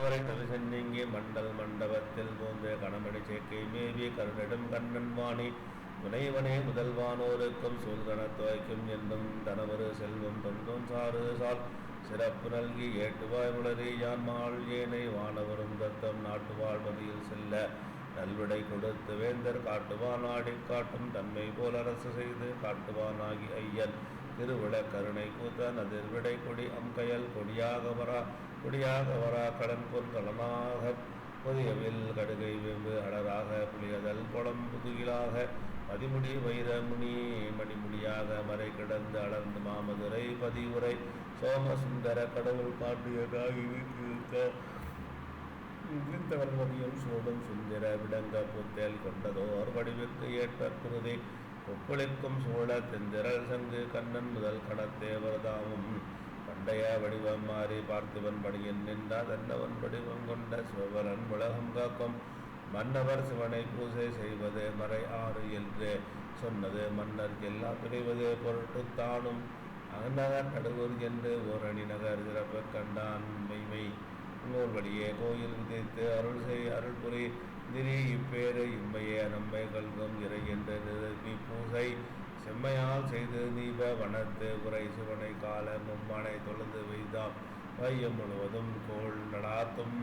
அவரை தவிசென்னீங்கி மண்டல் மண்டபத்தில் போந்த கணமணி சேக்கை மேவி கருணிடம் கண்ணன் வாணி துணைவனே முதல்வானோருக்கும் சூழ்கணத் துவைக்கும் என்னும் தனவரு செல்வம் தொன்றும் சாறு சால் சிறப்பு நல்கி ஏட்டுவாய் முளறி யான்மாள் ஏனை வானவரும் தத்தம் நாட்டு வாழ்வதியில் செல்ல நல்விடை கொடுத்து வேந்தர் காட்டுவான் ஆடி காட்டும் தன்மை போல் அரசு செய்து காட்டுவானாகி ஐயன் திருவிழ கருணை கூத்தன் அதிர்விடை கொடி அம்கையல் கொடியாக வரா கடன் பொன் களனாக புதியவில் கடுகை வெம்பு அடராக புளியதல் குளம் புதுகிலாக பதிமுடி வைரமுனி மணிமுடியாக மறை கிடந்து அடர்ந்து மாமதுரை பதிவுரை சோமசுந்தர கடவுள் பாண்டியதாகி வீழ்த்தவர்மதியும் சூடும் சுந்தர விடங்க புத்தேல் கொண்டதோர் வடிவிற்கு ஏற்ற குருதி கொப்பளிக்கும் சூழ தெந்திரல் சங்கு கண்ணன் முதல் கணத்தேவர்தாமும் பண்டைய வடிவம் மாறி பார்த்திவன் படியின் நின்றா தன்னவன் வடிவம் கொண்ட சிவபரன் உலகம் காக்கும் மன்னவர் சிவனை பூஜை செய்வது மறை ஆறு என்று சொன்னது மன்னருக்கு எல்லா பிரிவது பொருட்டுத்தானும் அகநகர் நடுவூர் என்று ஓரணி நகர் சிறப்பு கண்டான் மெய்மை நூல் வழியே கோயில் விதைத்து அருள் செய் அருள் புரி திரி இப்பேறு இம்மையே நம்மை கல்கும் இறை என்று நிறுத்தி பூசை செம்மையால் செய்து தீப வனத்து உரை சிவனை கால மும்மனை தொழுந்து வைத்தாம் வையம் முழுவதும் கோள் நடாத்தும்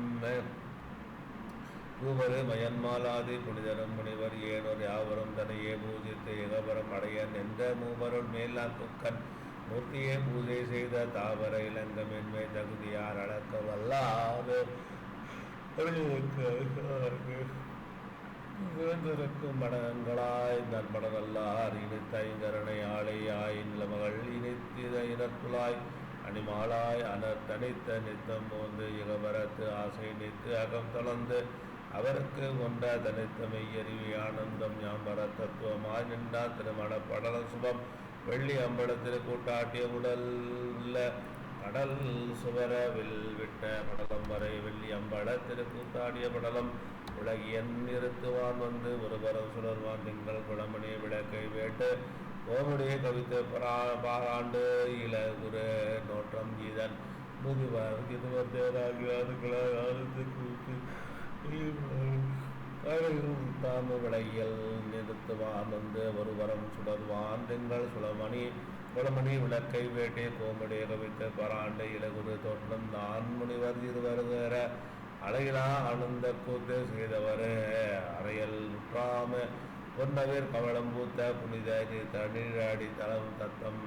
பூவரு மயன்மாலாதி புனிதரும் முனிவர் ஏனோர் யாவரும் தன்னையே பூஜித்து ஏகபரம் அடைய நின்ற மூவருள் மேலாக்குக்கண் மூர்த்தியே பூஜை செய்த தாவர இளங்க மென்மை தகுதியார் அளக்க வல்லாது வேந்தருக்கும் மடங்களாய் நற்படனல்லார் இனித்தைங்கரணை ஆளையாய் நிலமகள் இனித்தித இனத்துளாய் அணிமாளாய் அனர் தனித்த நித்தம் போந்து இகவரத்து ஆசை நித்து அகம் தளர்ந்து அவருக்கு கொண்ட தனித்த மெய்யறிவி ஆனந்தம் ஞாபர தத்துவமாய் நின்றார் திருமண படல சுபம் வெள்ளி அம்பலத்தில் கூட்டாட்டிய உடல்ல கடல் சுவரவில் விட்ட படலம் வரை வெள்ளி அம்பலத்தில் கூட்டாடிய படலம் உலகியன் நிறுத்துவான் வந்து ஒருபரம் சுடர்வான் திங்கள் குளமணி விளக்கை வேட்டு கோமுடியை கவித்து பாராண்டு இளகுரு நோற்றம் கீதன் முதுவர் கிதுவர் தேராகியாருக்கு கூத்து தாம விளையல் நிறுத்துவான் வந்து ஒருவரம் சுடர்வான் திங்கள் குளமணி விளக்கை வேட்டை கோமுடியை கவித்து பராண்டு இளகுரு தோற்றம் தான் முனிவர் இருவருகிற அழகிலா ஆனந்த கூத்து செய்தவர் அறையல் உற்றாம பொன்னவர் கவளம் பூத்த புனித தண்ணீராடி தளம் தத்தம்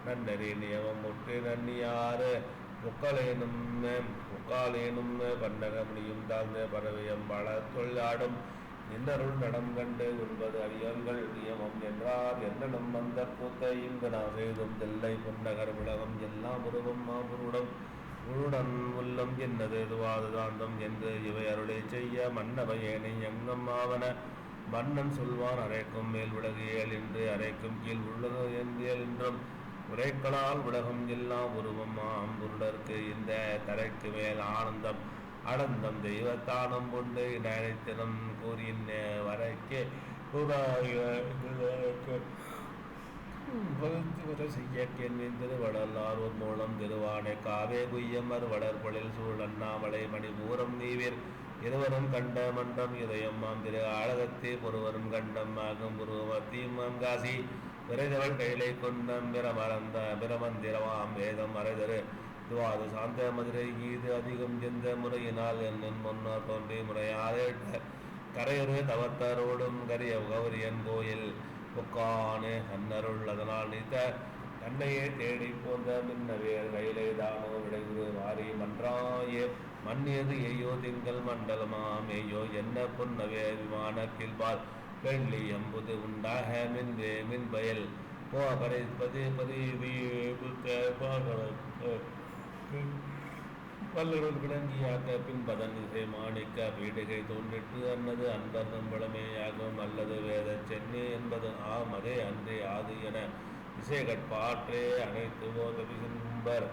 நன்னறி நியமம் முற்றி நன்னியாறு முக்காலேனும் பண்டக முடியும் தாழ்ந்த பறவையம் பல தொழிலாடும் நின்னருள் நடம் கண்டு உண்பது அடியங்கள் நியமம் என்றார் என்னும் வந்த கூத்த இங்கு நான் செய்தும் தில்லை புன்னகர் உலகம் எல்லாம் உருவம் மாபுருடம் உருடன் உள்ளம் என்னது எதுவாது தாந்தம் என்று இவை அருளை செய்ய மன்னவையேனை எங்கம் ஆவன மன்னன் சொல்வான் அரைக்கும் மேல் உலகியல் என்று அரைக்கும் கீழ் உள்ளது என்றும் உரைக்களால் உலகம் எல்லாம் உருவம் ஆம்புருடற்கு இந்த தரைக்கு மேல் ஆனந்தம் அனந்தம் தெய்வத்தானம் கொண்டு நினைத்தினம் கூறின் வரைக்கு வகுத்து செய்ய கேள்வின் திருவடல்லார் ஒரு மூலம் திருவானை காவே குய்யமர் வளர்பொழில் சூழ் அண்ணாமலை மணிபூரம் நீவீர் இருவரும் கண்ட மன்றம் இதயம் திரு ஆழகத்தே ஒருவரும் கண்டம் ஆகும் உருவத்தீம் காசி விரைதவள் கையிலை கொண்டம் பிரமந்திரவாம் வேதம் மறைதரு துவாது சாந்த மதுரை கீது அதிகம் எந்த முறையினால் என்னும் முன்னர் தோன்றி முறையாதே கரையொரு தவத்தரோடும் கரிய கௌரியன் கோயில் புக்கானே அன்னருள் அதனால் நீத்த தன்னையே தேடி போந்த மின்னவேர் கையிலை தானோ விடைகுரு மாறி மன்றாயே மன்னியது ஏயோ திங்கள் மண்டலமாம் ஏயோ என்ன பொன்னவே விமான கில்பால் வெள்ளி எம்புது உண்டாக மின் பயல் பல்லருள் விளங்கியாக்க பின்பதன் இசை மாணிக்க பீடிகை தோன்றிட்டு அன்னது அன்பர் நம்பளமேயாகும் அல்லது வேத சென்னி என்பது ஆம் அதே அன்றே ஆது என இசை கட்பாற்றே அனைத்து போதபிசும்பர்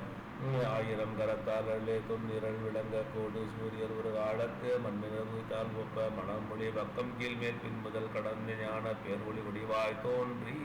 ஆயிரம் கரத்தாளர்களே தொன்னிரல் விளங்க கோடு சூரியர் ஒரு காலத்து மண்ணினத்தால் ஒப்ப மணமொழி பக்கம் கீழ்மேல் பின் முதல் கடந்த ஞான பேர் ஒளி வடிவாய் தோன்றி